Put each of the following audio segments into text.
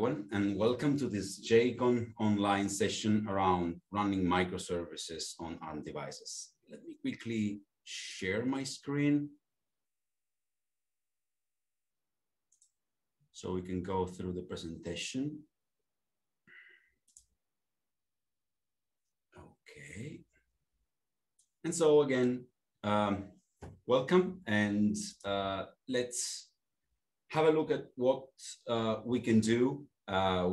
everyone, and welcome to this JCON online session around running microservices on ARM devices. Let me quickly share my screen so we can go through the presentation. Okay. And so again, welcome, and let's have a look at what we can do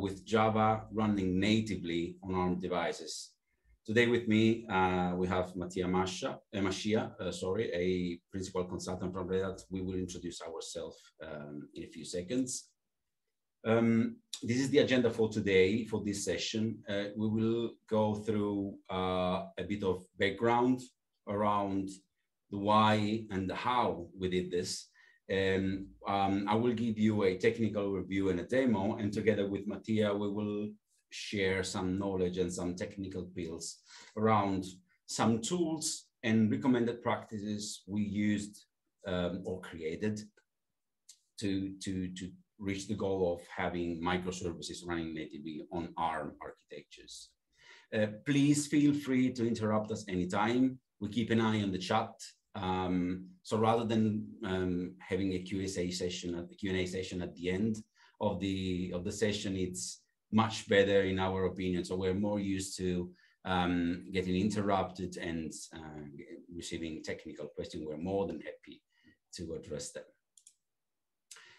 with Java running natively on ARM devices. Today with me, we have Mattia Mascia, a principal consultant from Red Hat. We will introduce ourselves in a few seconds. This is the agenda for today, for this session. We will go through a bit of background around the why and the how we did this. I will give you a technical review and a demo, and together with Mattia, we will share some knowledge and some technical pills around some tools and recommended practices we used or created to reach the goal of having microservices running natively on ARM architectures. Please feel free to interrupt us anytime. We keep an eye on the chat. So rather than having a Q&A session at the end of the session, it's much better in our opinion. So we're more used to getting interrupted and receiving technical questions. We're more than happy to address them.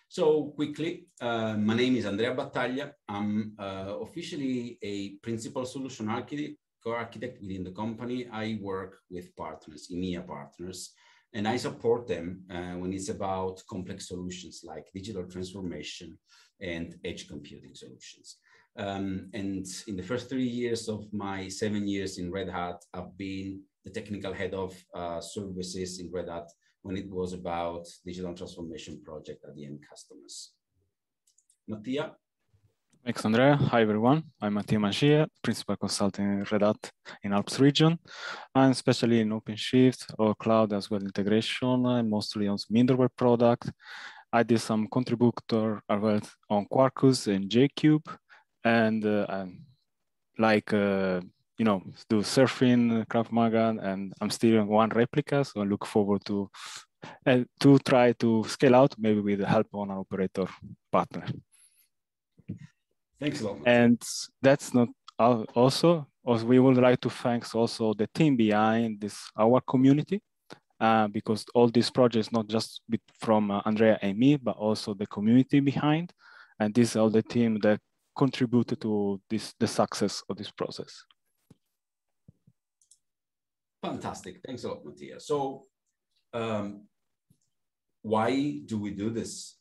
So quickly, my name is Andrea Battaglia. I'm officially a principal solution architect within the company. I work with partners, EMEA partners, and I support them when it's about complex solutions like digital transformation and edge computing solutions. And in the first 3 years of my 7 years in Red Hat, I've been the technical head of services in Red Hat when it was about digital transformation project at the end customers. Mattia? Thanks, Andrea. Hi, everyone. I'm Mattia Mascia, principal consultant in Red Hat in Alps region. I'm especially in OpenShift or cloud as well integration, and mostly on middleware product. I did some contributor on Quarkus and JCube, and do surfing, Krav Maga, and I'm still on one replica, so I look forward to try to scale out, maybe with the help on an operator partner. Thanks a lot. And that's not also we would like to thank also the team behind this, our community, because all these projects, not just from Andrea and me, but also the community behind. And this is all the team that contributed to the success of this process. Fantastic. Thanks a lot, Mattia. So why do we do this?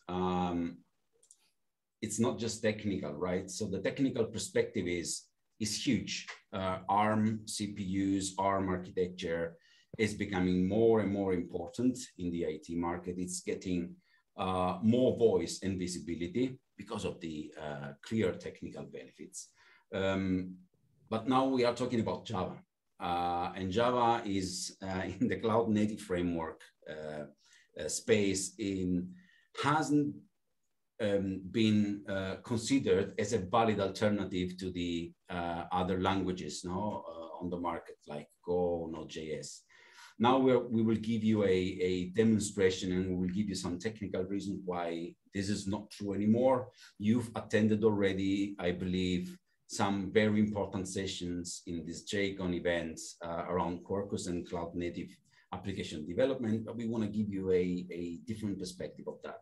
It's not just technical, right? So the technical perspective is huge. ARM CPUs, ARM architecture is becoming more and more important in the IT market. It's getting more voice and visibility because of the clear technical benefits. But now we are talking about Java. And Java is in the cloud native framework space hasn't been considered as a valid alternative to the other languages on the market like Go, Node.js. Now we will give you a demonstration, and we will give you some technical reasons why this is not true anymore. You've attended already, I believe, some very important sessions in this JCON events around Quarkus and cloud native application development, but we want to give you a different perspective of that.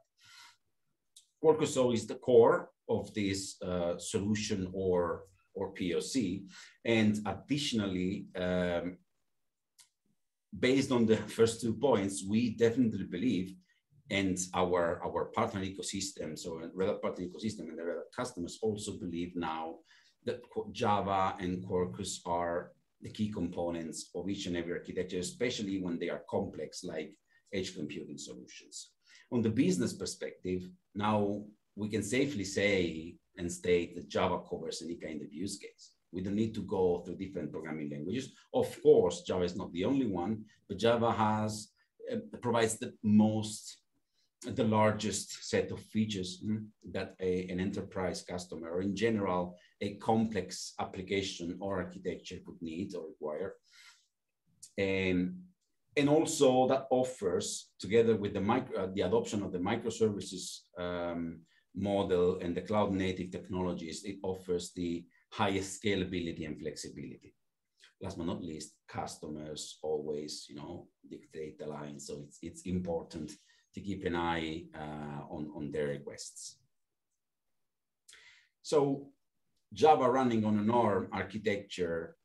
Quarkus is the core of this solution or POC, and additionally, based on the first 2 points, we definitely believe, and our partner ecosystem, so Red Hat partner ecosystem and the Red Hat customers also believe now that Java and Quarkus are the key components of each and every architecture, especially when they are complex, like edge computing solutions. On the business perspective, now we can safely say and state that Java covers any kind of use case. We don't need to go through different programming languages. Of course, Java is not the only one, but Java provides the most the largest set of features that an enterprise customer, or in general, a complex application or architecture could need or require. And also that offers, together with the adoption of the microservices model and the cloud native technologies, it offers the highest scalability and flexibility. Last but not least, customers always, dictate the line. So it's important to keep an eye on their requests. So Java running on an ARM architecture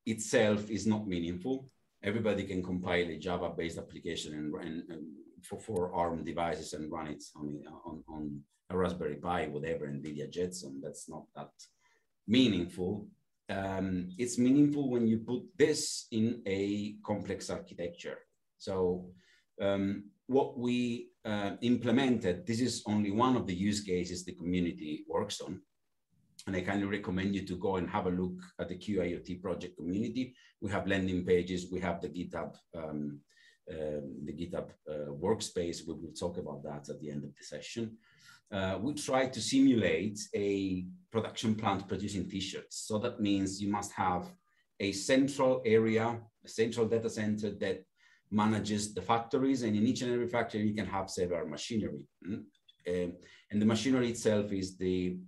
itself is not meaningful. Everybody can compile a Java-based application and for ARM devices and run it on a Raspberry Pi, whatever, NVIDIA JETSON. That's not that meaningful. It's meaningful when you put this in a complex architecture. So what we implemented, this is only one of the use cases the community works on. And I kindly recommend you to go and have a look at the QIoT project community. We have landing pages, we have the GitHub workspace. We will talk about that at the end of the session. We try to simulate a production plant producing t-shirts. So that means you must have a central area, a central data center that manages the factories, and in each and every factory you can have several machinery. And the machinery itself is the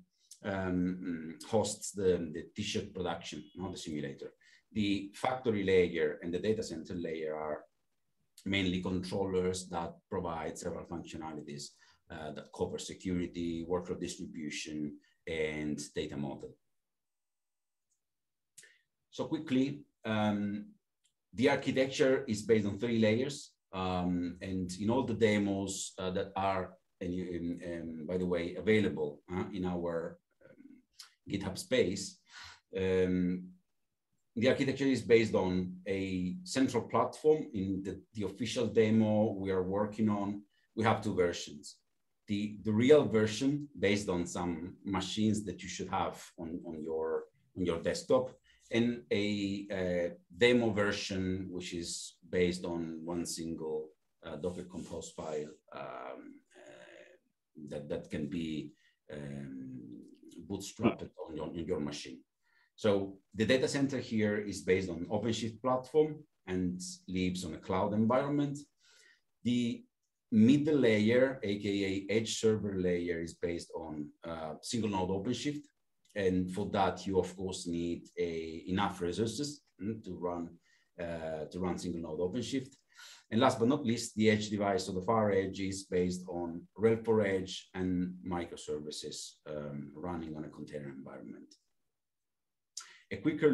hosts the t-shirt production, not the simulator. The factory layer and the data center layer are mainly controllers that provide several functionalities that cover security, workload distribution, and data model. So quickly, the architecture is based on 3 layers. And in all the demos that are, by the way, available in our GitHub space, the architecture is based on a central platform. In the official demo we are working on, we have 2 versions. The real version based on some machines that you should have on your desktop, and a demo version which is based on one single Docker Compose file that can be bootstrapped on your machine. So the data center here is based on OpenShift platform and lives on a cloud environment. The middle layer, aka edge server layer, is based on single node OpenShift. And for that, you of course need enough resources to run single node OpenShift. And last but not least, the edge device, so the far edge, is based on RHEL for Edge and microservices running on a container environment. A deeper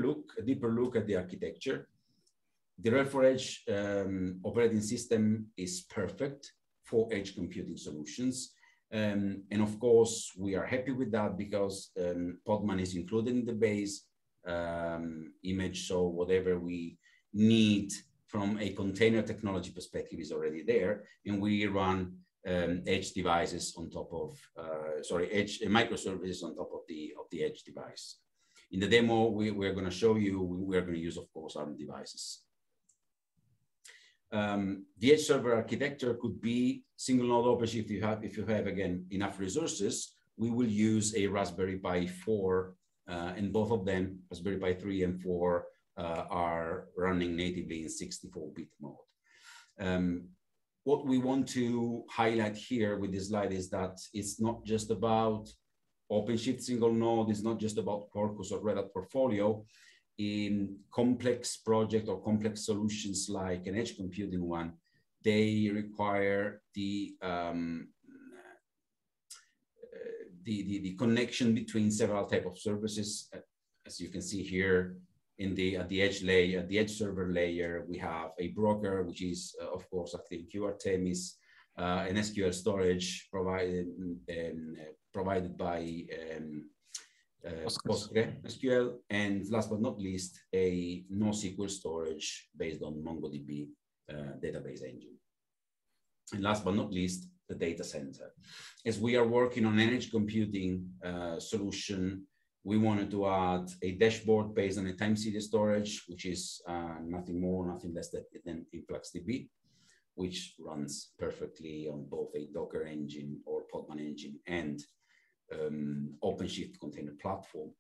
look at the architecture. The RHEL for Edge operating system is perfect for edge computing solutions. And of course, we are happy with that because Podman is included in the base image. So whatever we need from a container technology perspective is already there. And we run edge devices on top of, microservices on top of the edge device. In the demo, we're going to show you, we're going to use, of course, ARM devices. The edge server architecture could be single node OpenShift if you have, again, enough resources. We will use a Raspberry Pi 4, and both of them, Raspberry Pi 3 and 4, are running natively in 64-bit mode. What we want to highlight here with this slide is that it's not just about OpenShift single node, it's not just about Quarkus or Red Hat portfolio. In complex project or complex solutions like an edge computing one, they require the connection between several types of services. As you can see here, at the edge layer, the edge server layer, we have a broker, which is of course ActiveMQ Artemis, an SQL storage provided by PostgreSQL, and last but not least, a NoSQL storage based on MongoDB database engine. And last but not least, the data center. As we are working on an edge computing solution, we wanted to add a dashboard based on a time series storage, which is nothing more, nothing less than InfluxDB. which runs perfectly on both a Docker engine or Podman engine and OpenShift container platform.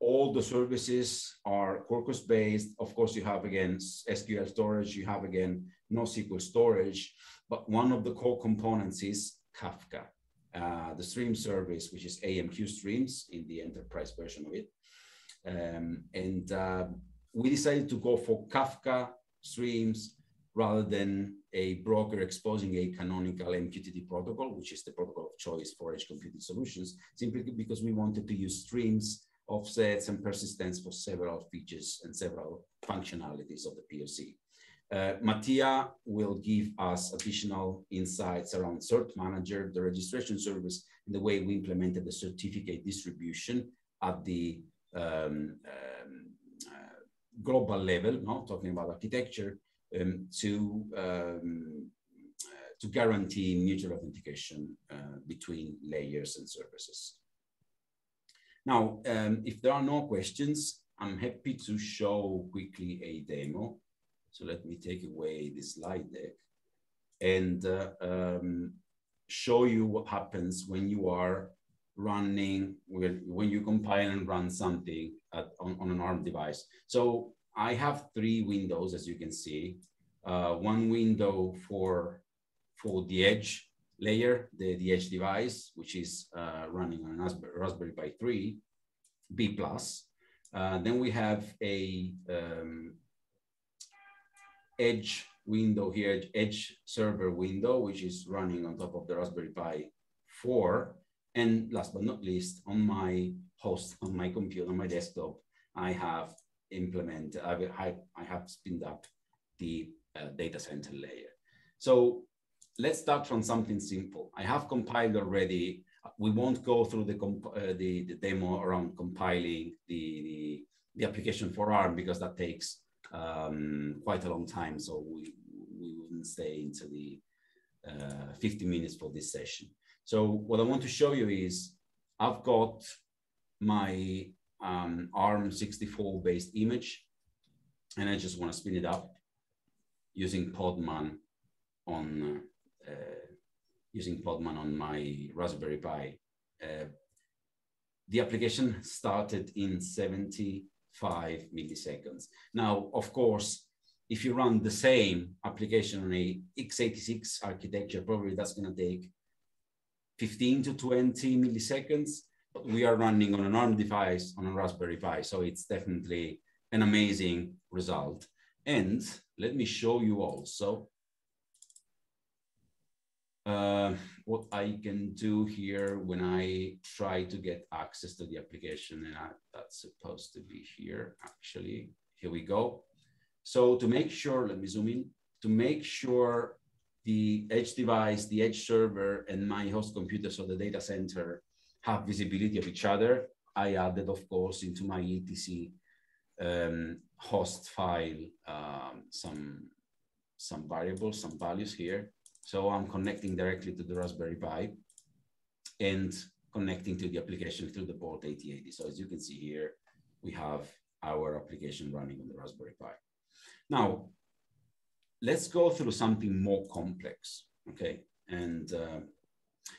All the services are Quarkus based. Of course, you have again SQL storage, you have again NoSQL storage, but one of the core components is Kafka, the stream service, which is AMQ streams in the enterprise version of it. We decided to go for Kafka streams rather than a broker exposing a canonical MQTT protocol, which is the protocol of choice for edge computing solutions, simply because we wanted to use streams, offsets, and persistence for several features and several functionalities of the POC. Mattia will give us additional insights around Cert Manager, the registration service, and the way we implemented the certificate distribution at the global level, no? Talking about architecture, to guarantee mutual authentication between layers and services. Now, if there are no questions, I'm happy to show quickly a demo. So let me take away this slide deck and show you what happens when you are running, when you compile and run something on an ARM device. So I have 3 windows, as you can see. One window for the edge layer, the edge device, which is running on a Raspberry Pi 3 B+. Then we have a edge window here, edge server window, which is running on top of the Raspberry Pi 4. And last but not least, on my host, on my computer, on my desktop, I have implemented, I have spinned up the data center layer. So let's start from something simple. I have compiled already. We won't go through the demo around compiling the application for ARM because that takes quite a long time. So we wouldn't stay into the 50 minutes for this session. So what I want to show you is I've got my ARM64 based image, and I just want to spin it up using Podman on my Raspberry Pi. The application started in 75 milliseconds. Now, of course, if you run the same application on a x86 architecture, probably that's going to take 15 to 20 milliseconds, but we are running on an ARM device on a Raspberry Pi, so it's definitely an amazing result. And let me show you also what I can do here when I try to get access to the application, and that's supposed to be here, actually. Here we go. So to make sure, let me zoom in, to make sure the edge device, the edge server, and my host computer, so the data center, have visibility of each other, I added, of course, into my etc host file some variables, some values here. So I'm connecting directly to the Raspberry Pi and connecting to the application through the port 8080. So as you can see here, we have our application running on the Raspberry Pi. Now, let's go through something more complex, okay? And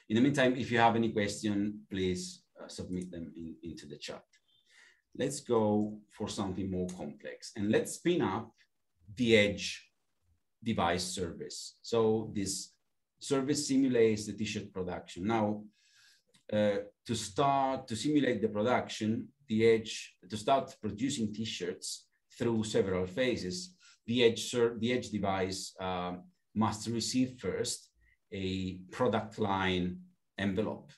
in the meantime, if you have any question, please submit them into the chat. Let's go for something more complex, and let's spin up the edge device service. So this service simulates the t-shirt production. Now, to start to simulate the production, to start producing t-shirts through several phases, the edge device must receive first a product line envelope.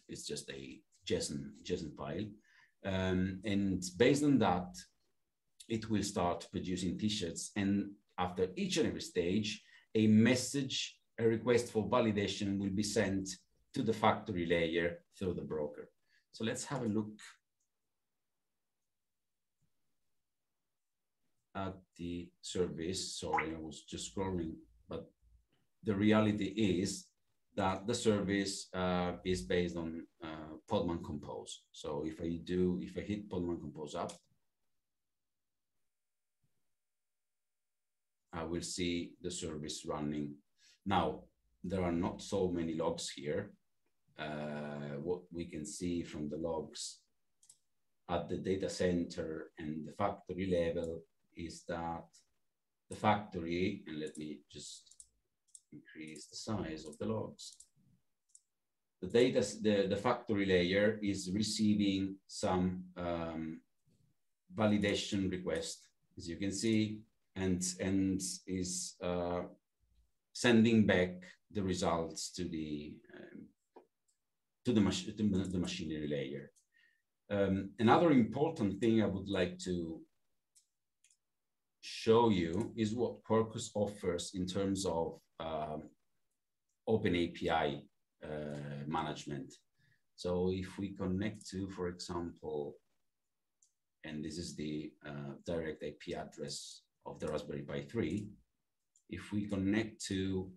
It's just a JSON file. And based on that, it will start producing t-shirts. And after each and every stage, a message, a request for validation will be sent to the factory layer through the broker. So let's have a look at the service. Sorry, I was just scrolling, but the reality is that the service is based on Podman Compose. So if I hit Podman Compose up, I will see the service running. Now, there are not so many logs here. What we can see from the logs at the data center and the factory level is that the factory, and let me just increase the size of the logs. The factory layer is receiving some validation request, as you can see, and is sending back the results to the machinery layer. Another important thing I would like to show you is what Quarkus offers in terms of open API management. So if we connect to, for example, and this is the direct IP address of the Raspberry Pi 3, if we connect to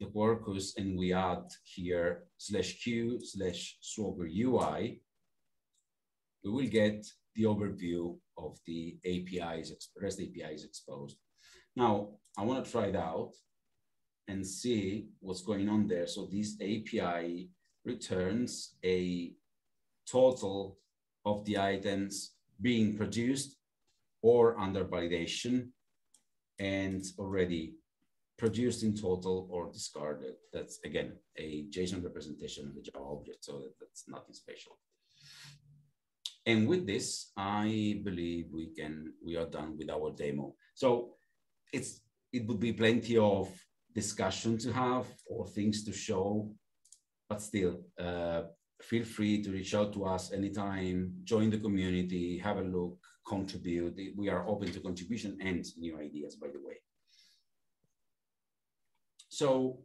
the Quarkus and we add here /q/Swagger UI, we will get the overview of the APIs, REST APIs exposed. Now, I want to try it out and see what's going on there. So this API returns a total of the items being produced or under validation and already produced in total or discarded. That's, again, a JSON representation of the Java object, so that's nothing special. And with this, I believe we are done with our demo. So it would be plenty of discussion to have or things to show, but still, feel free to reach out to us anytime, join the community, have a look, contribute. We are open to contribution and new ideas, by the way. So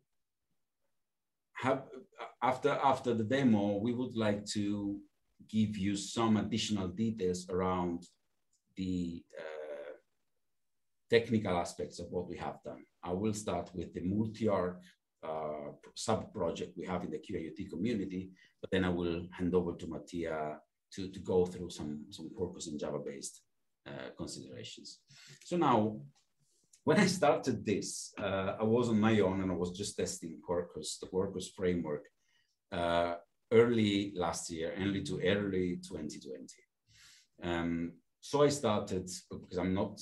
after the demo, we would like to give you some additional details around the technical aspects of what we have done. I will start with the multi-arc sub-project we have in the QAUT community, but then I will hand over to Mattia to go through some Quarkus and Java-based considerations. So now, when I started this, I was on my own and I was just testing Quarkus, the Quarkus framework, early last year, early 2020. So I started, because I'm not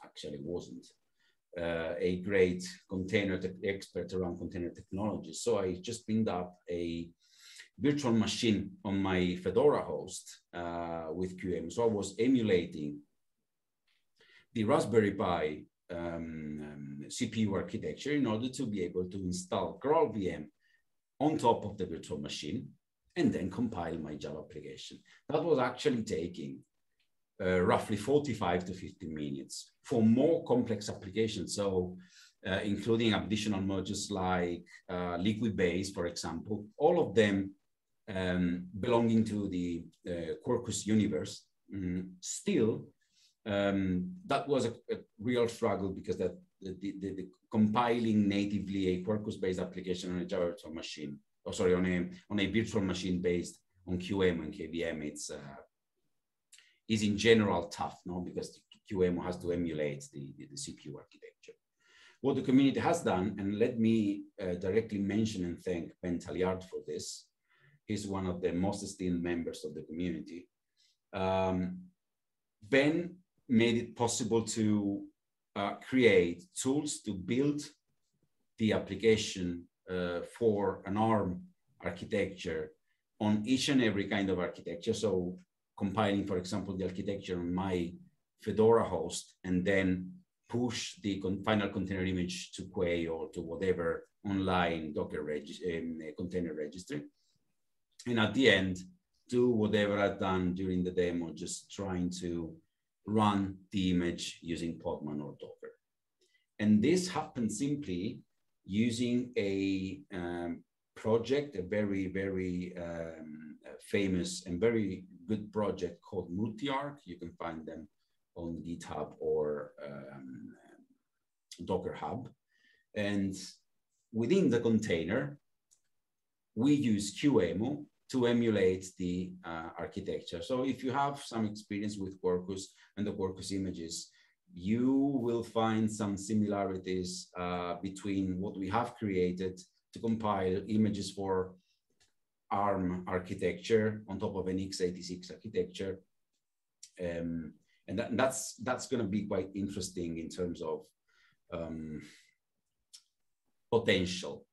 actually wasn't a great container expert around container technology. So I just pinned up a virtual machine on my Fedora host with QEMU. So I was emulating the Raspberry Pi CPU architecture in order to be able to install GraalVM on top of the virtual machine and then compile my Java application. That was actually taking roughly 45 to 50 minutes for more complex applications. So including additional modules like liquid base, for example, all of them belonging to the Quarkus universe. Still, that was a real struggle because the compiling natively a Quarkus-based application on a Java virtual machine, or sorry, on a virtual machine based on QEMU and KVM, is in general tough, no? Because QEMU has to emulate the CPU architecture. What the community has done, and let me directly mention and thank Ben Talliard for this. He's one of the most esteemed members of the community. Ben made it possible to create tools to build the application for an ARM architecture on each and every kind of architecture. So compiling, for example, the architecture on my Fedora host and then push the final container image to Quay or to whatever online Docker container registry. And at the end, do whatever I've done during the demo, just trying to run the image using Podman or Docker. And this happened simply using a project, a very, very famous and very good project called Multi-Arc. You can find them on GitHub or Docker Hub. And within the container, we use QEMU to emulate the architecture. So if you have some experience with Quarkus and the Quarkus images, you will find some similarities between what we have created to compile images for ARM architecture on top of an x86 architecture. And that's going to be quite interesting in terms of potential.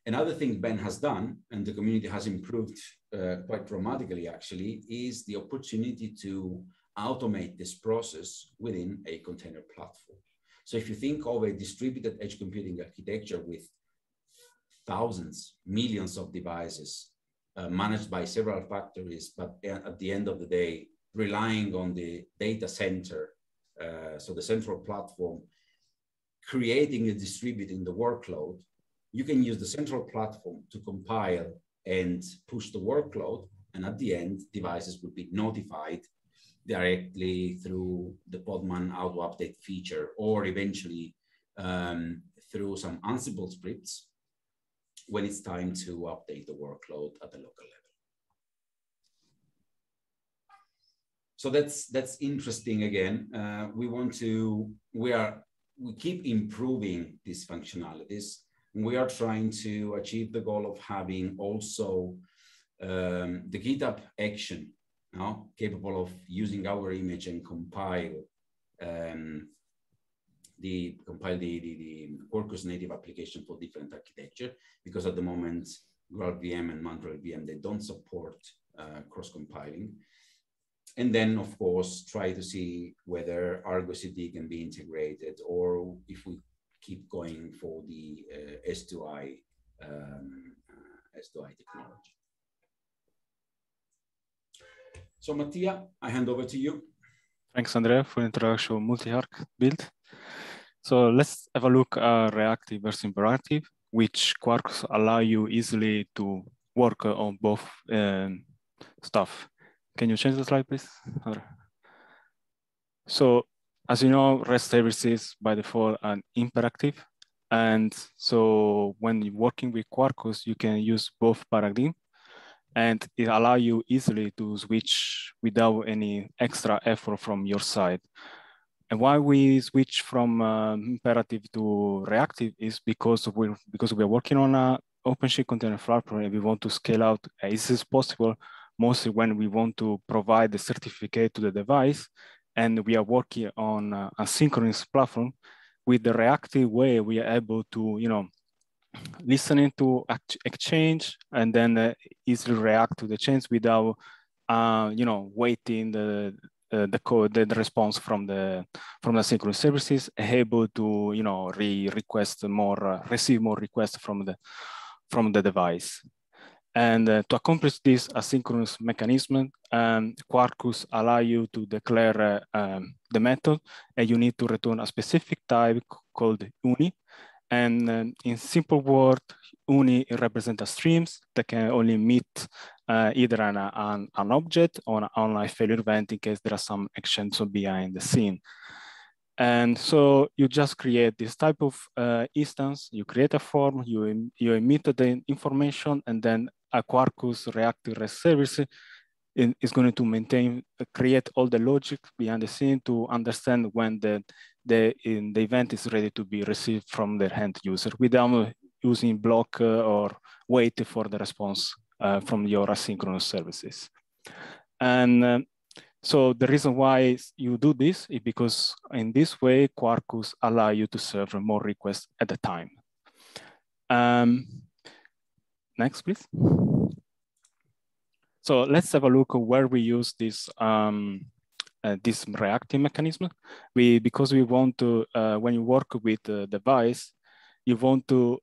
Another thing Ben has done, and the community has improved quite dramatically actually, is the opportunity to automate this process within a container platform. So if you think of a distributed edge computing architecture with thousands, millions of devices managed by several factories, but at the end of the day, relying on the data center, so the central platform, creating and distributing the workload, you can use the central platform to compile and push the workload. And at the end, devices will be notified directly through the Podman auto update feature, or eventually through some Ansible scripts when it's time to update the workload at the local level. So that's interesting again. We keep improving these functionalities. We are trying to achieve the goal of having also the GitHub action capable of using our image and compile the Quarkus native application for different architecture, because at the moment, GraalVM and MandraLVM, they don't support cross-compiling. And then, of course, try to see whether Argo CD can be integrated, or if we keep going for the S2I technology. So Mattia, I hand over to you. Thanks, Andrea, for the introduction of multi-arc build. So let's have a look at reactive versus imperative, which Quarkus allow you easily to work on both stuff. Can you change the slide, please? So as you know, REST services by default are imperative. And so when you're working with Quarkus, you can use both paradigms, and it allows you easily to switch without any extra effort from your side. And why we switch from imperative to reactive is because we're working on an OpenShift container platform, and we want to scale out as easy as possible, mostly when we want to provide the certificate to the device, and we are working on a synchronous platform. With the reactive way, we are able to, listening to exchange and then easily react to the change without, waiting the response from the synchronous services, able to, receive more requests from the device. And to accomplish this asynchronous mechanism, Quarkus allow you to declare the method, and you need to return a specific type called uni. And in simple word, uni represents streams that can only meet either an object or an online failure event in case there are some actions behind the scene. And so you just create this type of instance, you create a form, you emit the information, and then a Quarkus reactive REST service is going to create all the logic behind the scene to understand when the event is ready to be received from the end user without using block or wait for the response from your asynchronous services. And so the reason why you do this is because in this way, Quarkus allow you to serve more requests at a time. Next, please. So let's have a look at where we use this this reactive mechanism. Because we want to, when you work with the device, you want to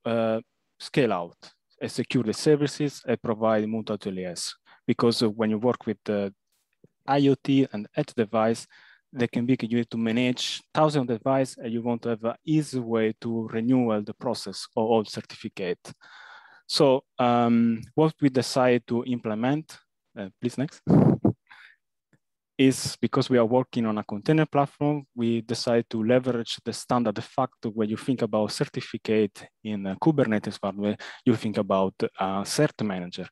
scale out and secure the services and provide multi LES. Because when you work with the IoT and edge device, they can be you need to manage thousands of devices, and you want to have an easy way to renew the process of all certificate. So what we decide to implement, please next, is because we are working on a container platform, we decide to leverage the standard de facto. When you think about certificate in Kubernetes hardware, you think about cert manager.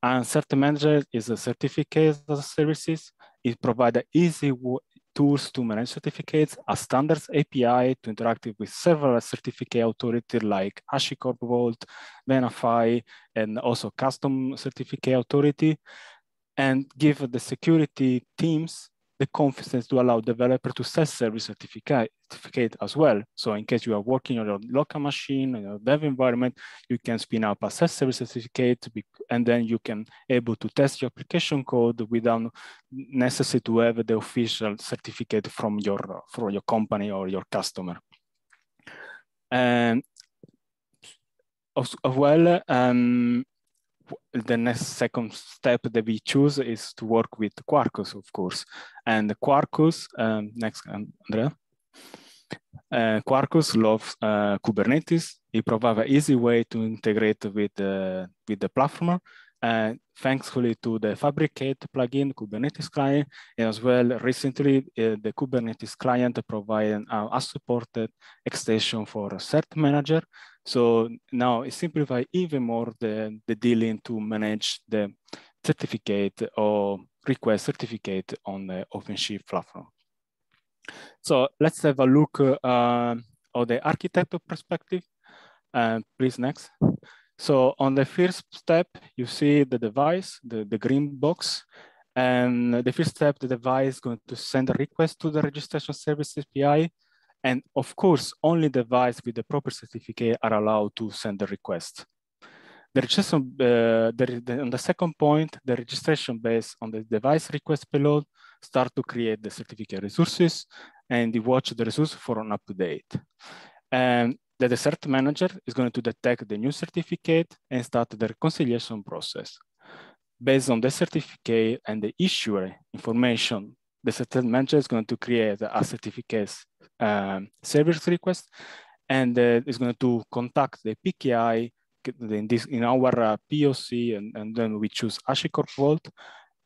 And cert manager is a certificate services. It provides an tools to manage certificates, a standards API to interact with several certificate authorities like HashiCorp Vault, Verify, and also custom certificate authority, and give the security teams the confidence to allow developer to self-service certificate as well. So in case you are working on your local machine, on your dev environment, you can spin up a self-service certificate, and then you can able to test your application code without necessity to have the official certificate from your company or your customer. And as well, the next second step that we choose is to work with Quarkus, of course. And Quarkus, next, Andrea. Quarkus loves Kubernetes. It provides an easy way to integrate with the platform. Thankfully to the Fabricate plugin, Kubernetes client, and as well recently the Kubernetes client provided a supported extension for a cert manager. So now it simplifies even more the dealing to manage the certificate or request certificate on the OpenShift platform. So let's have a look on the architecture perspective. Please next. So on the first step, you see the device, the green box. And the first step, the device is going to send a request to the registration service API. And of course, only devices with the proper certificate are allowed to send the request. The registration, on the second point, the registration based on the device request payload start to create the certificate resources and you watch the resource for an up-to-date. And the cert manager is going to detect the new certificate and start the reconciliation process. Based on the certificate and the issuer information, the cert manager is going to create a certificate service request and is going to contact the PKI in our POC, and then we choose HashiCorp Vault,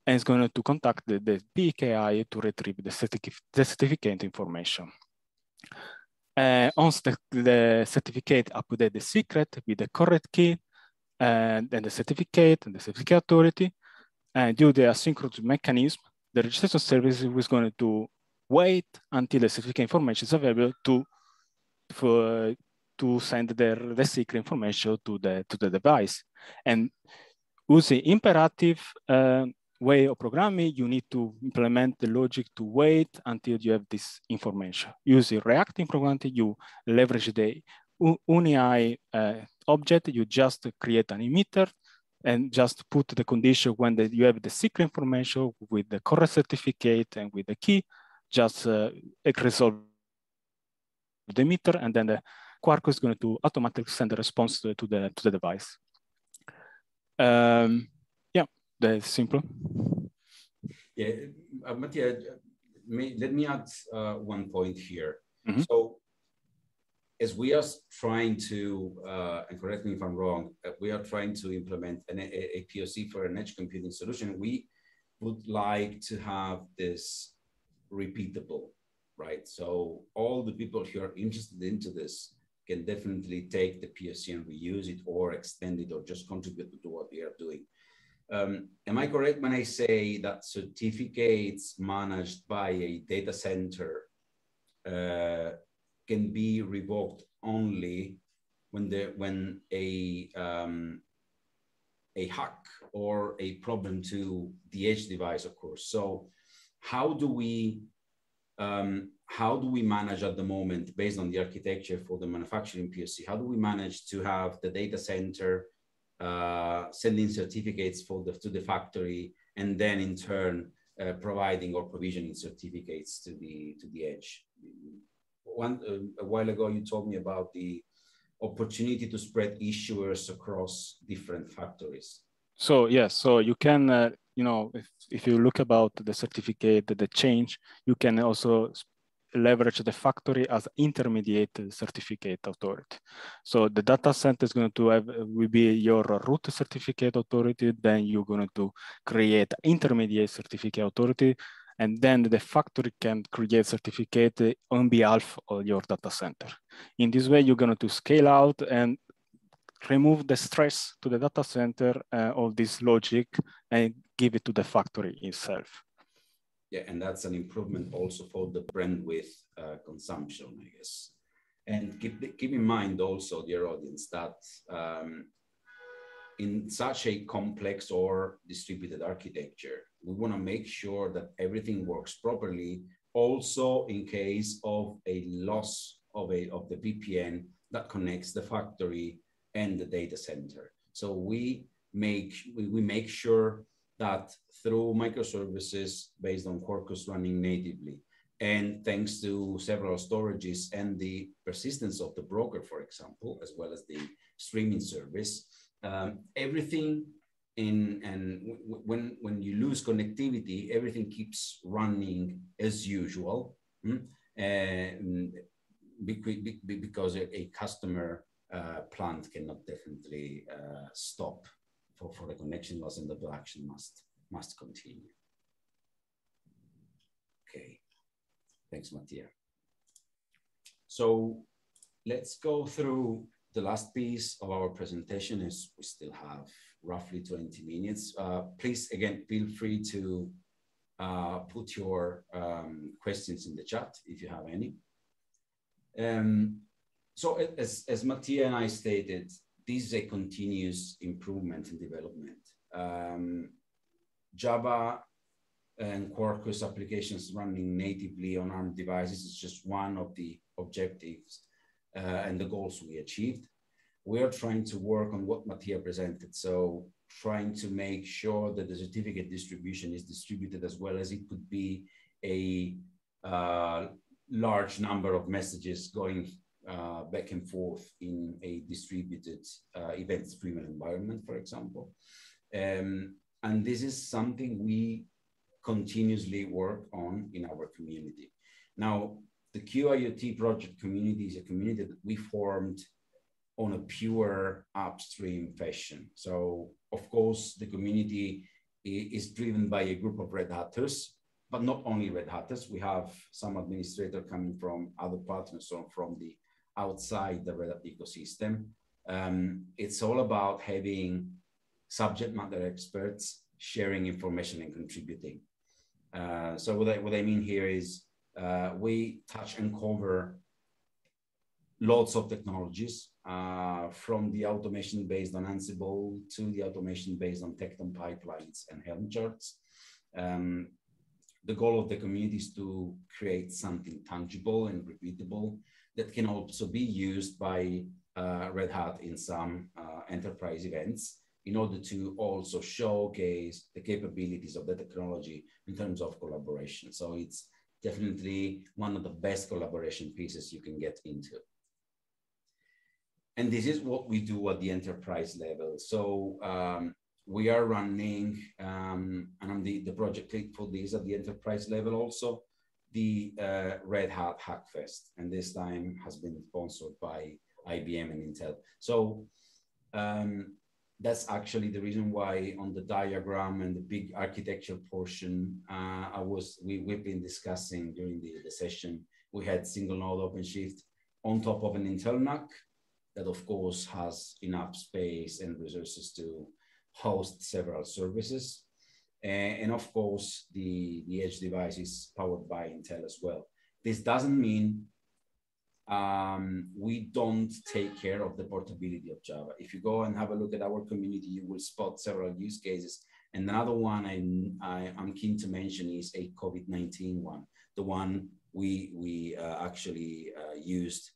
and it's going to contact the PKI to retrieve the certificate information. Once the certificate update the secret with the correct key, and the certificate and the certificate authority, and due to the asynchronous mechanism, the registration service is going to wait until the certificate information is available to send the secret information to the device. And using imperative way of programming, you need to implement the logic to wait until you have this information. Using reactive programming, you leverage the UNI object, you just create an emitter and just put the condition when you have the secret information with the correct certificate and with the key, just resolve the emitter, and then the Quarkus is going to automatically send a response to the device. Yeah, that's simple. Yeah, Mattia, let me add one point here. Mm-hmm. So, as we are trying to, and correct me if I'm wrong, we are trying to implement a POC for an edge computing solution. We would like to have this repeatable, right? So all the people who are interested into this can definitely take the POC and reuse it or extend it or just contribute to what we are doing. Am I correct when I say that certificates managed by a data center can be revoked only when a hack or a problem to the edge device occurs? So how do we manage at the moment, based on the architecture for the manufacturing POC, how do we manage to have the data center sending certificates to the factory, and then in turn providing or provisioning certificates to the edge? A while ago, you told me about the opportunity to spread issuers across different factories. So yes, so you can, if you look about the certificate, the change, you can also leverage the factory as intermediate certificate authority. So the data center is going to will be your root certificate authority. Then you're going to create intermediate certificate authority, and then the factory can create certificate on behalf of your data center. In this way, you're going to scale out and remove the stress to the data center of this logic and give it to the factory itself. Yeah, and that's an improvement also for the bandwidth consumption, I guess. And keep in mind also, dear audience, that in such a complex or distributed architecture, we want to make sure that everything works properly, also in case of a loss of the VPN that connects the factory and the data center. So we make sure that through microservices based on Quarkus running natively, and thanks to several storages and the persistence of the broker, for example, as well as the streaming service, everything when you lose connectivity, everything keeps running as usual, because a customer plant cannot definitely stop for the connection loss, and the production must continue. Okay, thanks, Mattia. So let's go through the last piece of our presentation, as we still have roughly 20 minutes. Please, again, feel free to put your questions in the chat if you have any. So as Mattia and I stated, this is a continuous improvement and development. Java and Quarkus applications running natively on ARM devices is just one of the objectives and the goals we achieved. We are trying to work on what Mattia presented. So trying to make sure that the certificate distribution is distributed as well as it could be a large number of messages going back and forth in a distributed event-driven environment, for example. And this is something we continuously work on in our community. Now, the QIoT project community is a community that we formed on a pure upstream fashion. So, of course, the community is driven by a group of Red Hatters, but not only Red Hatters. We have some administrators coming from other partners, so from the outside the Red Hat ecosystem. It's all about having subject matter experts sharing information and contributing. So what I mean here is we touch and cover lots of technologies, from the automation based on Ansible to the automation based on Tecton pipelines and Helm charts. The goal of the community is to create something tangible and repeatable that can also be used by Red Hat in some enterprise events in order to also showcase the capabilities of the technology in terms of collaboration. So it's definitely one of the best collaboration pieces you can get into. And this is what we do at the enterprise level. So we are running, and I'm the project lead for this at the enterprise level also, the Red Hat Hackfest. And this time has been sponsored by IBM and Intel. So that's actually the reason why on the diagram and the big architecture portion, we've been discussing during the session, we had single node OpenShift on top of an Intel NUC that of course has enough space and resources to host several services. And of course, the edge device is powered by Intel as well. This doesn't mean we don't take care of the portability of Java. If you go and have a look at our community, you will spot several use cases. And another one I'm keen to mention is a COVID-19 one, the one we actually used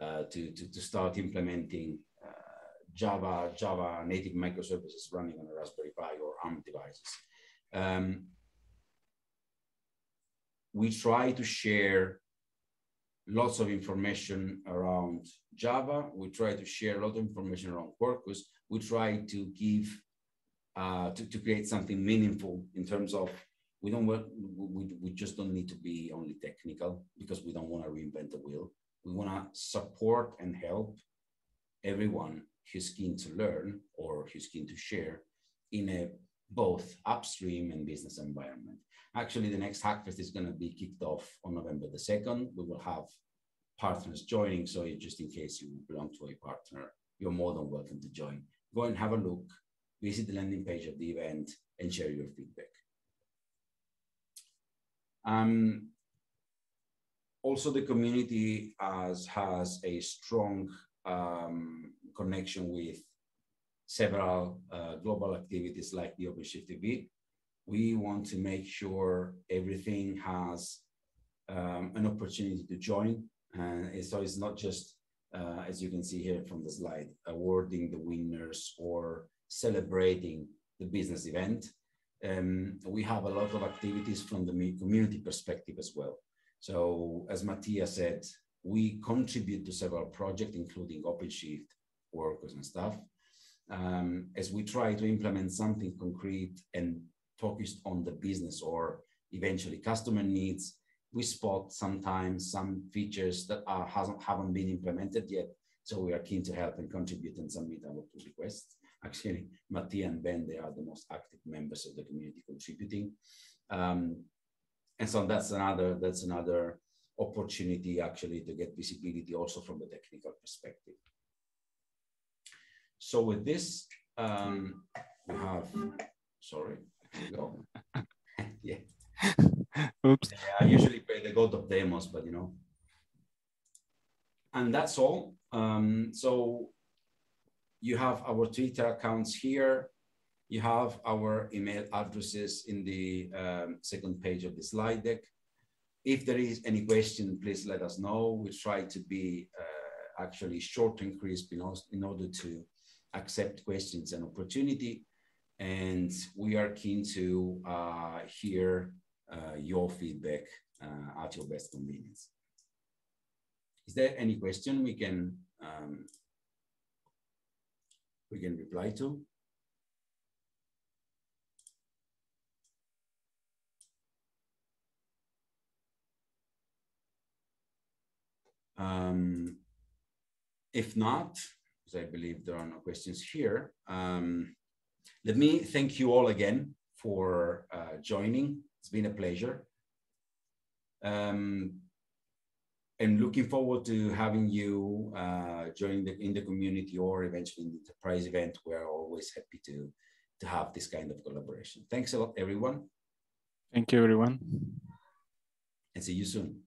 to start implementing Java native microservices running on a Raspberry Pi or ARM devices. We try to share lots of information around Java. We try to share a lot of information around Quarkus. We try to give, to create something meaningful in terms of, we just don't need to be only technical because we don't want to reinvent the wheel. We want to support and help everyone who's keen to learn or who's keen to share in a both upstream and business environment. Actually, the next Hackfest is going to be kicked off on November the 2nd. We will have partners joining. So just in case you belong to a partner, you're more than welcome to join. Go and have a look, visit the landing page of the event and share your feedback. Also, the community has a strong connection with several global activities like the OpenShift TV. We want to make sure everything has an opportunity to join. And so it's not just, as you can see here from the slide, awarding the winners or celebrating the business event. We have a lot of activities from the community perspective as well. So as Mattia said, we contribute to several projects, including OpenShift, Quarkus and stuff. As we try to implement something concrete and focused on the business or eventually customer needs, we spot sometimes some features that haven't been implemented yet. So we are keen to help and contribute and submit our pull requests. Actually, Mattia and Ben, they are the most active members of the community contributing. And so that's another opportunity actually to get visibility also from the technical perspective. So with this, we have, sorry, here we go. Yeah. Oops. I usually play the god of demos, but you know. And that's all. So you have our Twitter accounts here. You have our email addresses in the second page of the slide deck. If there is any question, please let us know. We try to be actually short and crisp in order to accept questions and opportunity. And we are keen to hear your feedback at your best convenience. Is there any question we can reply to? If not, because I believe there are no questions here, let me thank you all again for joining. It's been a pleasure. And looking forward to having you join in the community or eventually in the enterprise event. We're always happy to have this kind of collaboration. Thanks a lot, everyone. Thank you, everyone. And see you soon.